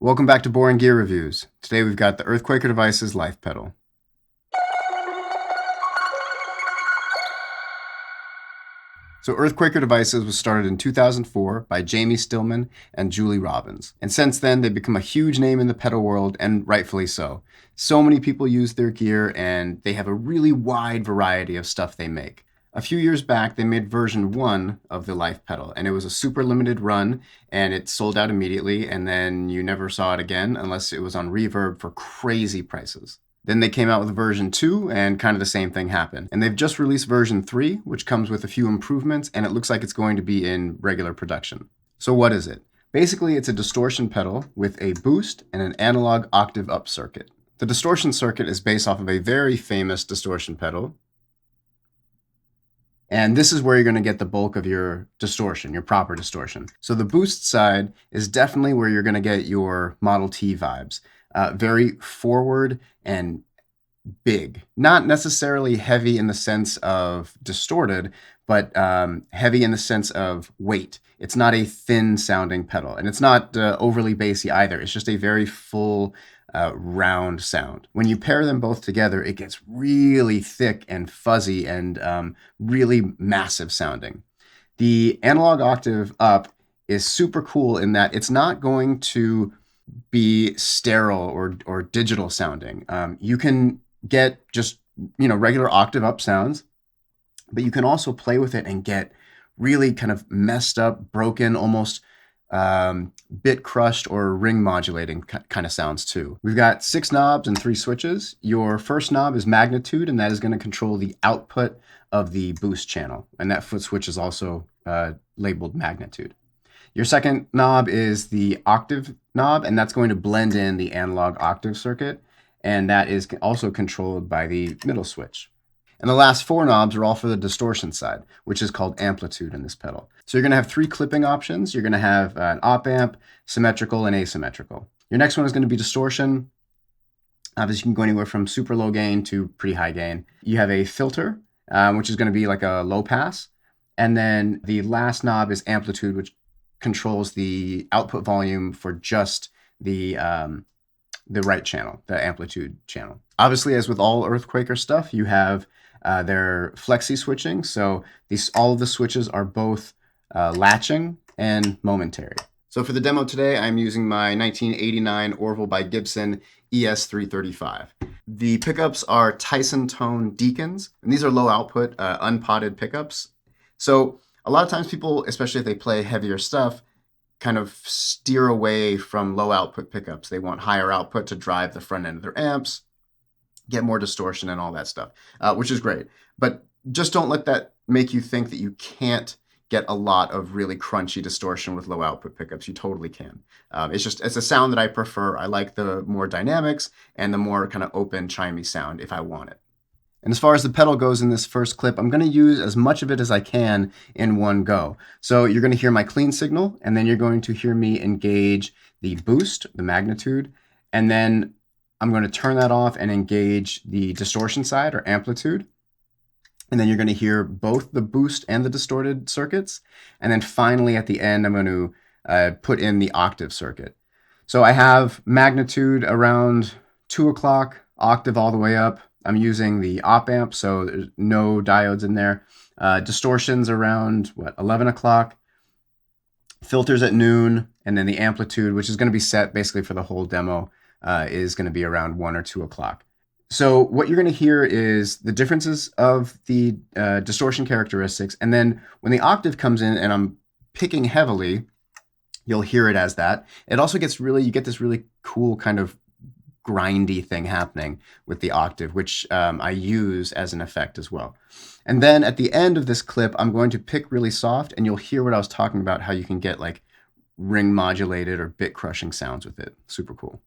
Welcome back to Boring Gear Reviews. Today we've got the EarthQuaker Devices Life Pedal. So EarthQuaker Devices was started in 2004 by Jamie Stillman and Julie Robbins. And since then, they've become a huge name in the pedal world, and rightfully so. So many people use their gear, and they have a really wide variety of stuff they make. A few years back, they made version 1 of the Life Pedal, and it was a super limited run, and it sold out immediately, and then you never saw it again unless it was on Reverb for crazy prices. Then they came out with version 2, and kind of the same thing happened. And they've just released version 3, which comes with a few improvements, and it looks like it's going to be in regular production. So what is it? Basically, it's a distortion pedal with a boost and an analog octave up circuit. The distortion circuit is based off of a very famous distortion pedal, and this is where you're going to get the bulk of your distortion, your proper distortion. So the boost side is definitely where you're going to get your Model T vibes. Very forward and big. Not necessarily heavy in the sense of distorted, but heavy in the sense of weight. It's not a thin sounding pedal, and it's not overly bassy either. It's just a very full, round sound. When you pair them both together, it gets really thick and fuzzy and really massive sounding. The analog octave up is super cool in that it's not going to be sterile or digital sounding. You can get just regular octave up sounds, but you can also play with it and get really kind of messed up, broken, almost bit crushed or ring modulating kind of sounds too. We've got 6 knobs and 3 switches. Your first knob is magnitude, and that is going to control the output of the boost channel, and that foot switch is also labeled magnitude. Your second knob is the octave knob, and that's going to blend in the analog octave circuit, and that is also controlled by the middle switch. And the last 4 knobs are all for the distortion side, which is called amplitude in this pedal. So you're going to have 3 clipping options. You're going to have an op amp, symmetrical, and asymmetrical. Your next one is going to be distortion. Obviously, you can go anywhere from super low gain to pretty high gain. You have a filter, which is going to be like a low pass. And then the last knob is amplitude, which controls the output volume for just the right channel, the amplitude channel. Obviously, as with all EarthQuaker stuff, you have their flexi switching. So all of the switches are both latching and momentary. So for the demo today, I'm using my 1989 Orville by Gibson ES335. The pickups are Tyson tone Deacons, and these are low output, unpotted pickups. So a lot of times people, especially if they play heavier stuff, kind of steer away from low output pickups. They want higher output to drive the front end of their amps, get more distortion and all that stuff, which is great. But just don't let that make you think that you can't get a lot of really crunchy distortion with low output pickups. You totally can. It's a sound that I prefer. I like the more dynamics and the more kind of open, chimey sound if I want it. And as far as the pedal goes in this first clip, I'm going to use as much of it as I can in one go. So you're going to hear my clean signal, and then you're going to hear me engage the boost, the magnitude, and then I'm going to turn that off and engage the distortion side or amplitude. And then you're going to hear both the boost and the distorted circuits. And then finally at the end, I'm going to put in the octave circuit. So I have magnitude around 2 o'clock, octave all the way up. I'm using the op amp, so there's no diodes in there. Distortions around 11 o'clock. Filters at noon, and then the amplitude, which is going to be set basically for the whole demo, is going to be around 1 or 2 o'clock. So what you're going to hear is the differences of the distortion characteristics, and then when the octave comes in and I'm picking heavily, you'll hear it as that. It also gets you get this really cool kind of grindy thing happening with the octave, which I use as an effect as well. And then at the end of this clip, I'm going to pick really soft, and you'll hear what I was talking about, how you can get like ring modulated or bit crushing sounds with it. Super cool.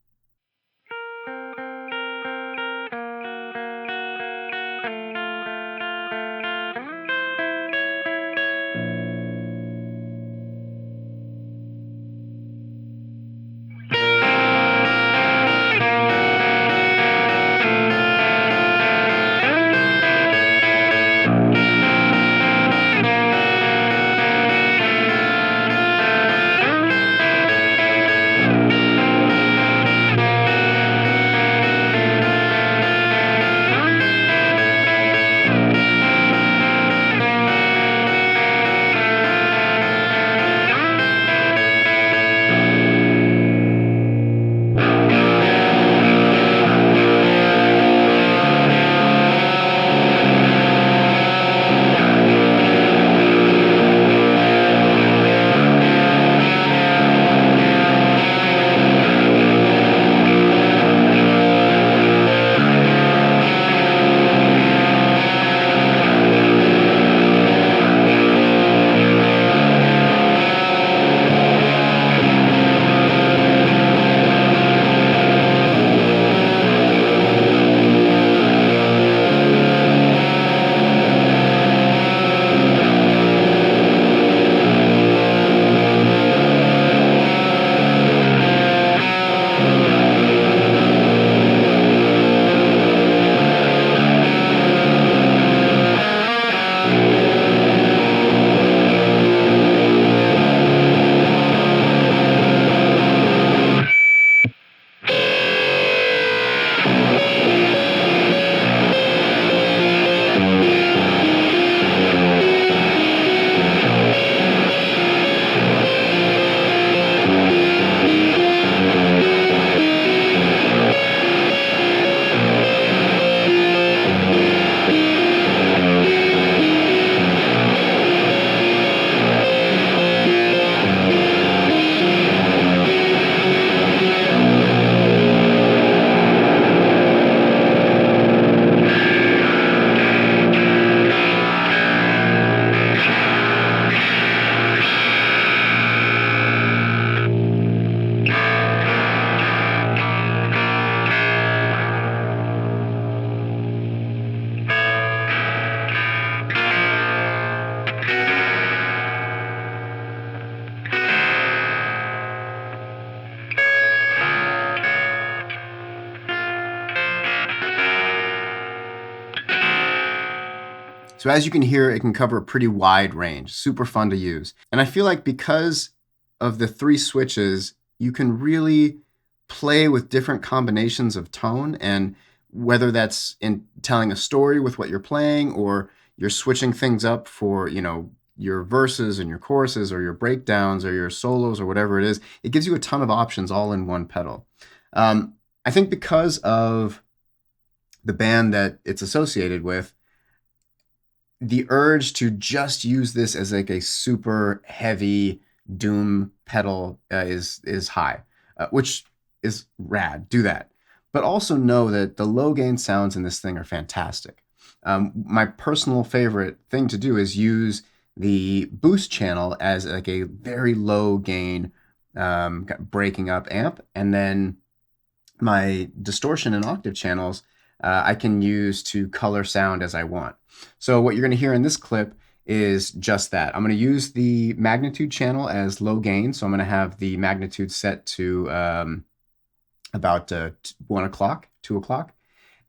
So as you can hear, it can cover a pretty wide range, super fun to use. And I feel like because of the 3 switches, you can really play with different combinations of tone, and whether that's in telling a story with what you're playing, or you're switching things up for, your verses and your choruses or your breakdowns or your solos or whatever it is, it gives you a ton of options all in one pedal. I think because of the band that it's associated with, the urge to just use this as like a super heavy doom pedal is high, which is rad. Do that. But also know that the low gain sounds in this thing are fantastic. My personal favorite thing to do is use the boost channel as like a very low gain breaking up amp, and then my distortion and octave channels I can use to color sound as I want. So what you're going to hear in this clip is just that. I'm going to use the magnitude channel as low gain, so I'm going to have the magnitude set to about 1 o'clock, 2 o'clock,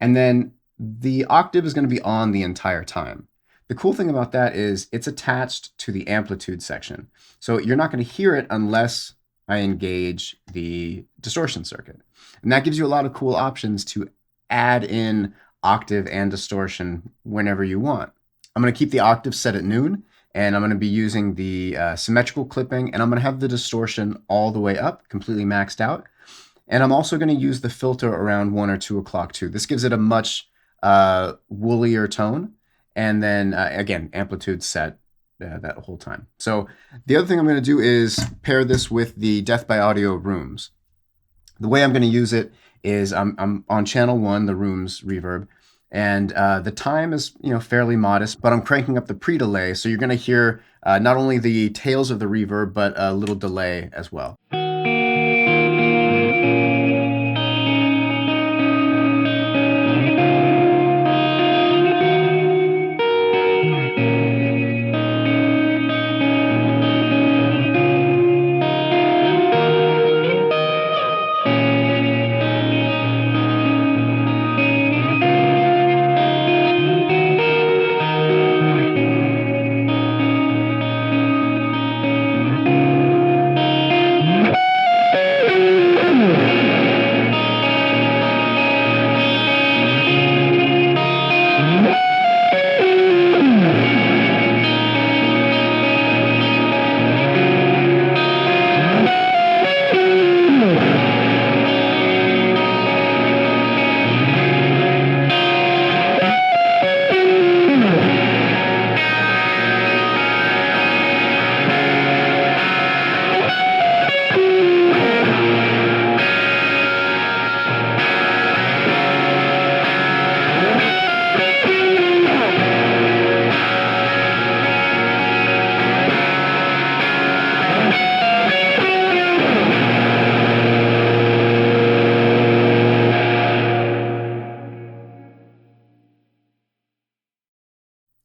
and then the octave is going to be on the entire time. The cool thing about that is it's attached to the amplitude section. So you're not going to hear it unless I engage the distortion circuit. And that gives you a lot of cool options to add in octave and distortion whenever you want. I'm going to keep the octave set at noon, and I'm going to be using the symmetrical clipping, and I'm going to have the distortion all the way up, completely maxed out. And I'm also going to use the filter around 1 or 2 o'clock too. This gives it a much woollier tone. And then again, amplitude set that whole time. So the other thing I'm going to do is pair this with the Death by Audio Rooms. The way I'm going to use it is I'm on channel 1, the Rooms Reverb, and the time is fairly modest, but I'm cranking up the pre-delay, so you're going to hear not only the tails of the reverb, but a little delay as well.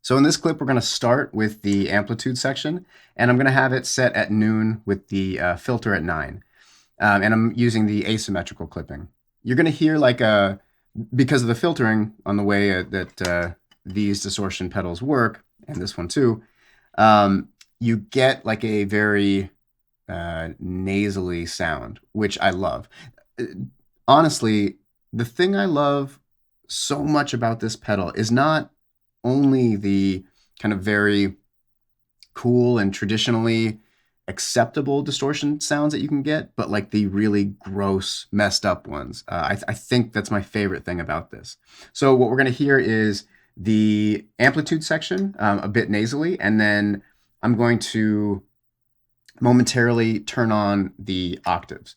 So in this clip, we're going to start with the amplitude section, and I'm going to have it set at noon with the filter at 9. And I'm using the asymmetrical clipping. You're going to hear because of the filtering on the way that these distortion pedals work, and this one too, you get like a very nasally sound, which I love. Honestly, the thing I love so much about this pedal is not only the kind of very cool and traditionally acceptable distortion sounds that you can get, but like the really gross, messed up ones. I think that's my favorite thing about this. So what we're going to hear is the amplitude section, a bit nasally, and then I'm going to momentarily turn on the octaves.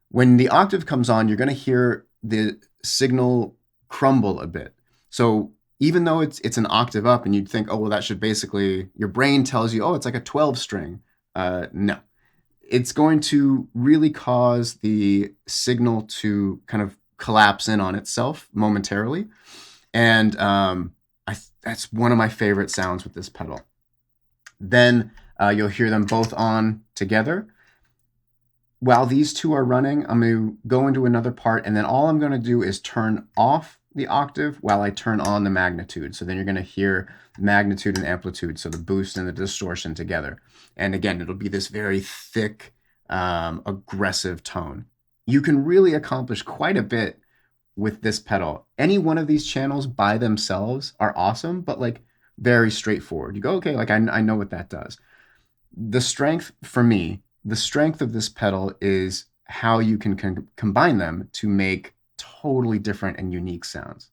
When the octave comes on, you're going to hear the signal crumble a bit. So even though it's an octave up and you'd think, oh, well, that should basically, your brain tells you, oh, it's like a 12 string. No, it's going to really cause the signal to kind of collapse in on itself momentarily. And that's one of my favorite sounds with this pedal. Then you'll hear them both on together. While these two are running, I'm going to go into another part, and then all I'm going to do is turn off the octave while I turn on the magnitude. So then you're going to hear magnitude and amplitude, so the boost and the distortion together. And again, it'll be this very thick, aggressive tone. You can really accomplish quite a bit with this pedal. Any one of these channels by themselves are awesome, but like very straightforward. You go, okay, like I know what that does. The strength for me, the strength of this pedal is how you can combine them to make totally different and unique sounds.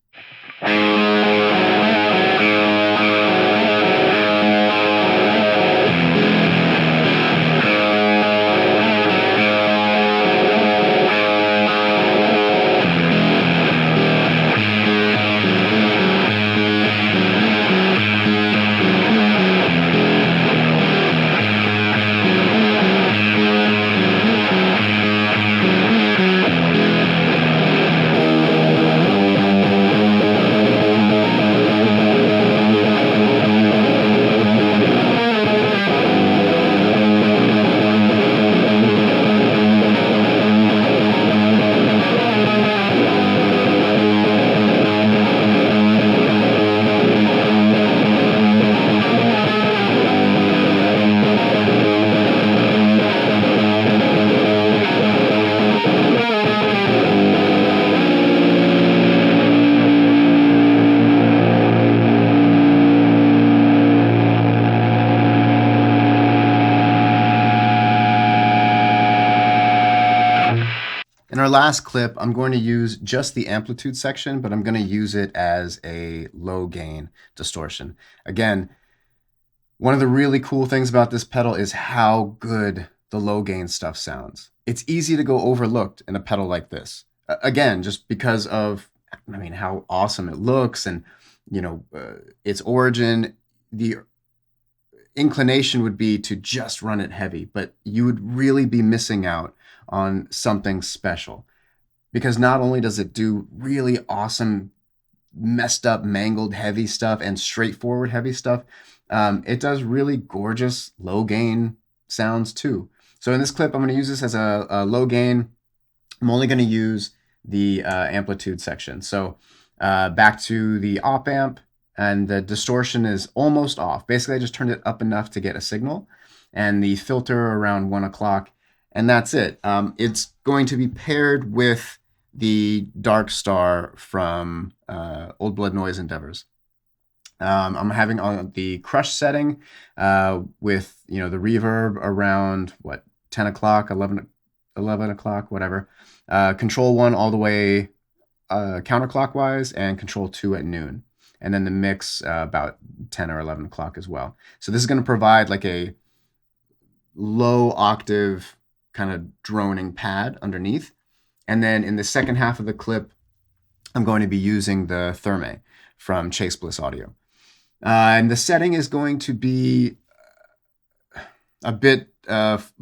In our last clip, I'm going to use just the amplitude section, but I'm going to use it as a low gain distortion. Again, one of the really cool things about this pedal is how good the low gain stuff sounds. It's easy to go overlooked in a pedal like this. Again, just because of, how awesome it looks and, its origin. The inclination would be to just run it heavy, but you would really be missing out on something special, because not only does it do really awesome, messed up, mangled heavy stuff and straightforward heavy stuff, it does really gorgeous low gain sounds too. So in this clip, I'm going to use this as a low gain. I'm only going to use the amplitude section. So back to the op amp, and the distortion is almost off. Basically, I just turned it up enough to get a signal, and the filter around 1 o'clock, and that's it. It's going to be paired with the Dark Star from Old Blood Noise Endeavors. I'm having on the crush setting with the reverb around 10 o'clock, 11 o'clock, whatever. Control 1 all the way counterclockwise, and control 2 at noon. And then the mix about 10 or 11 o'clock as well. So this is going to provide like a low octave kind of droning pad underneath. And then in the second half of the clip, I'm going to be using the Thermae from Chase Bliss Audio. And the setting is going to be a bit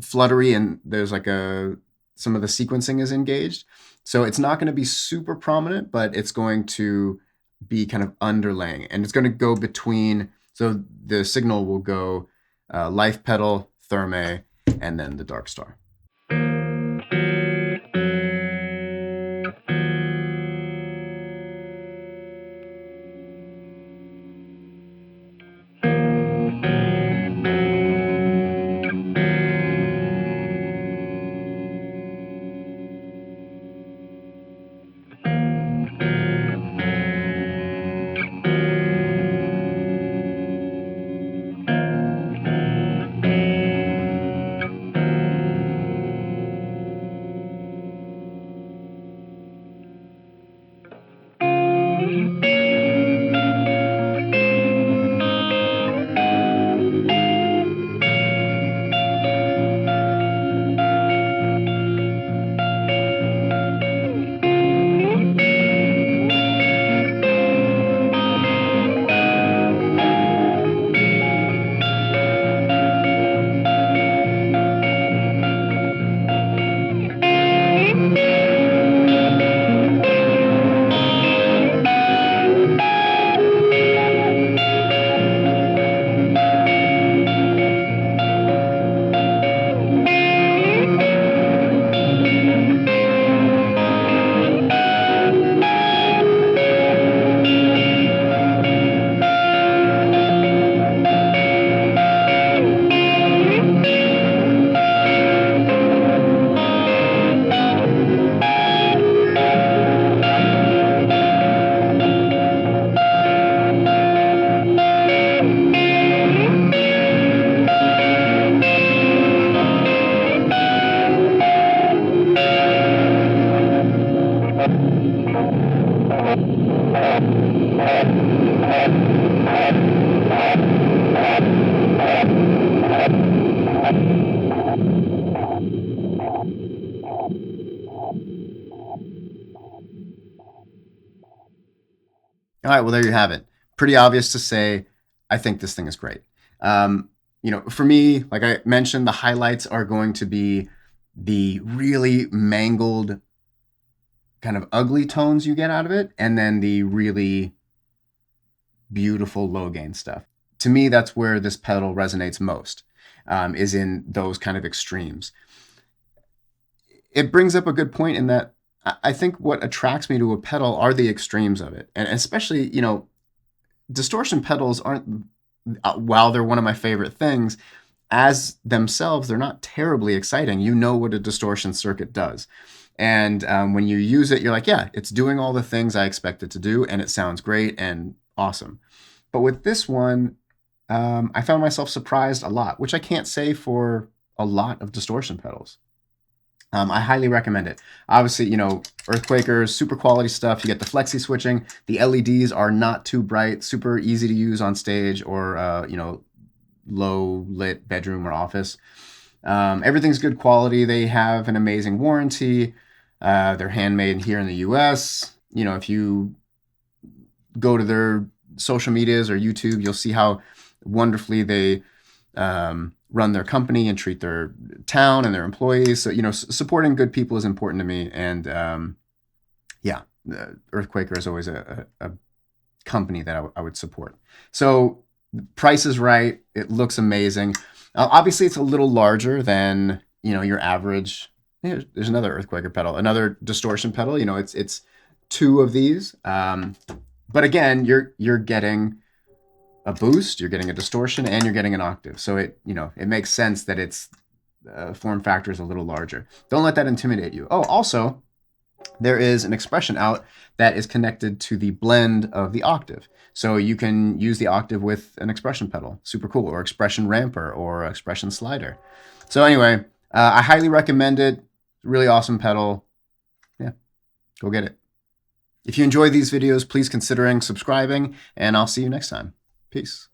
fluttery, and there's like some of the sequencing is engaged. So it's not going to be super prominent, but it's going to be kind of underlaying, and it's going to go between, so the signal will go life pedal, Thermae, and then the Dark Star. All right, well, there you have it. Pretty obvious to say, I think this thing is great. For me, like I mentioned, the highlights are going to be the really mangled, kind of ugly tones you get out of it, and then the really beautiful low gain stuff. To me, that's where this pedal resonates most, is in those kind of extremes. It brings up a good point in that I think what attracts me to a pedal are the extremes of it. And especially, distortion pedals aren't, while they're one of my favorite things, as themselves, they're not terribly exciting. You know what a distortion circuit does. And when you use it, you're like, yeah, it's doing all the things I expect it to do, and it sounds great and awesome. But with this one, I found myself surprised a lot, which I can't say for a lot of distortion pedals. I highly recommend it. Obviously, EarthQuaker, super quality stuff. You get the flexi switching. The LEDs are not too bright, super easy to use on stage or, low lit bedroom or office. Everything's good quality. They have an amazing warranty. They're handmade here in the US. If you go to their social medias or YouTube, you'll see how wonderfully they run their company and treat their town and their employees. So, supporting good people is important to me. And EarthQuaker is always a company that I would support. So price is right. It looks amazing. Obviously, it's a little larger than, your average. There's another EarthQuaker pedal, another distortion pedal. It's two of these. But again, you're getting a boost, you're getting a distortion, and you're getting an octave. So it makes sense that its form factor is a little larger. Don't let that intimidate you. Oh, also, there is an expression out that is connected to the blend of the octave. So you can use the octave with an expression pedal. Super cool. Or expression ramper or expression slider. So anyway, I highly recommend it. Really awesome pedal. Yeah, go get it. If you enjoy these videos, please consider subscribing, and I'll see you next time. Peace.